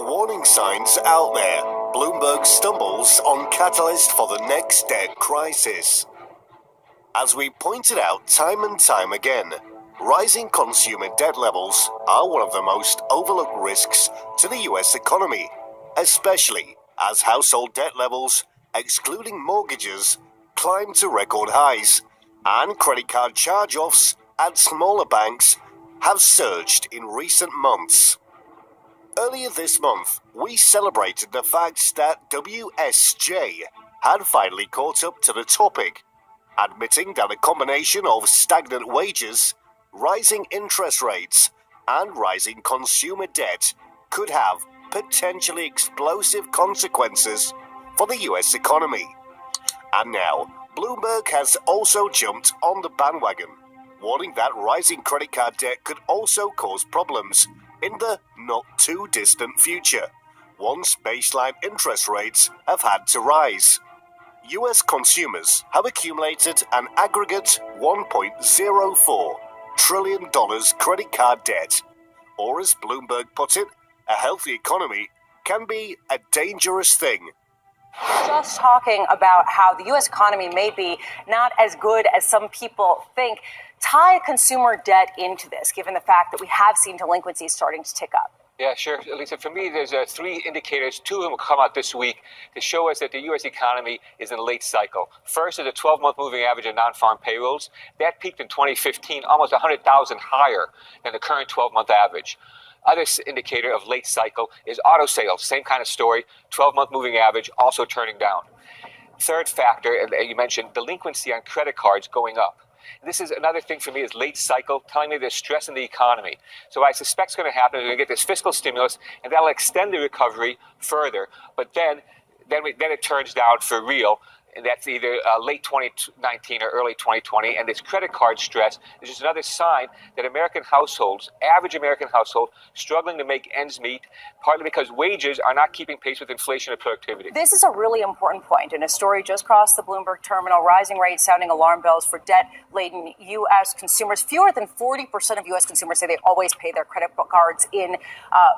warning signs out there. Bloomberg stumbles on catalyst for the next debt crisis. As we pointed out time and time again, rising consumer debt levels are one of the most overlooked risks to the US economy, especially as household debt levels, excluding mortgages, climb to record highs, and credit card charge-offs at smaller banks have surged in recent months. Earlier this month, we celebrated the fact that WSJ had finally caught up to the topic, admitting that a combination of stagnant wages, rising interest rates, and rising consumer debt could have potentially explosive consequences for the US economy. And now, Bloomberg has also jumped on the bandwagon, warning that rising credit card debt could also cause problems in the not-too-distant future, once baseline interest rates have had to rise. US consumers have accumulated an aggregate $1.04 trillion credit card debt, or as Bloomberg put it, a healthy economy can be a dangerous thing. Just talking about how the U.S. economy may be not as good as some people think. Tie consumer debt into this, given the fact that we have seen delinquencies starting to tick up. Yeah, sure. Lisa, for me, there's three indicators. Two of them will come out this week to show us that the U.S. economy is in a late cycle. First is a 12-month moving average of non-farm payrolls. That peaked in 2015, almost 100,000 higher than the current 12-month average. Other indicator of late cycle is auto sales. Same kind of story, 12-month moving average, also turning down. Third factor, you mentioned delinquency on credit cards going up. This is another thing for me is late cycle, telling me there's stress in the economy. So what I suspect is going to happen is we're going to get this fiscal stimulus, and that'll extend the recovery further. But then it turns down for real. And that's either late 2019 or early 2020. And this credit card stress is just another sign that American households, average American household, struggling to make ends meet, partly because wages are not keeping pace with inflation and productivity. This is a really important point. In a story just crossed the Bloomberg terminal, rising rates sounding alarm bells for debt-laden U.S. consumers. Fewer than 40% of U.S. consumers say they always pay their credit cards in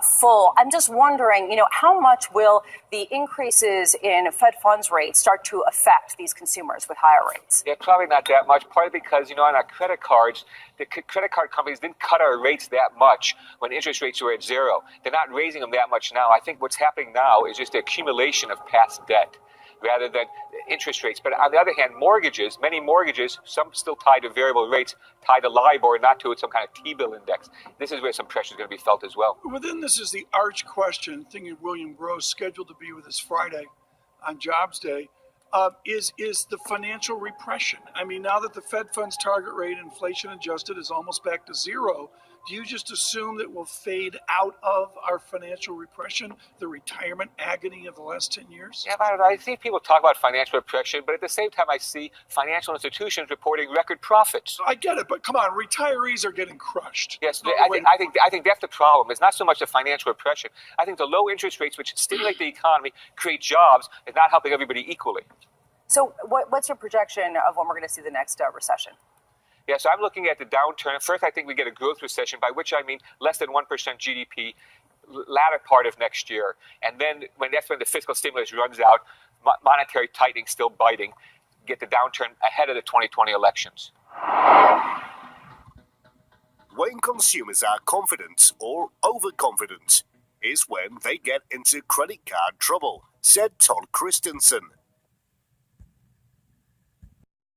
full. I'm just wondering, how much will the increases in Fed funds rates start to affect these consumers with higher rates? Yeah, probably not that much, partly because, on our credit cards, the credit card companies didn't cut our rates that much when interest rates were at zero. They're not raising them that much now. I think what's happening now is just the accumulation of past debt rather than interest rates. But on the other hand, many mortgages, some still tied to variable rates, tied to LIBOR, not to some kind of T-bill index. This is where some pressure is going to be felt as well. Within this is the arch question, thinking of William Gross, scheduled to be with us Friday on Jobs Day. Is the financial repression. I mean, now that the Fed funds target rate, inflation adjusted, is almost back to zero, do you just assume that we'll fade out of our financial repression, the retirement agony of the last 10 years? Yeah, I don't know. I see people talk about financial repression, but at the same time, I see financial institutions reporting record profits. I get it, but come on, retirees are getting crushed. Yes, I think that's the problem. It's not so much the financial repression. I think the low interest rates, which stimulate the economy, create jobs, is not helping everybody equally. So what's your projection of when we're going to see the next recession? Yeah, so I'm looking at the downturn. First, I think we get a growth recession, by which I mean less than 1% GDP, latter part of next year. And then that's when the fiscal stimulus runs out, monetary tightening still biting, get the downturn ahead of the 2020 elections. When consumers are confident or overconfident is when they get into credit card trouble, said Todd Christensen,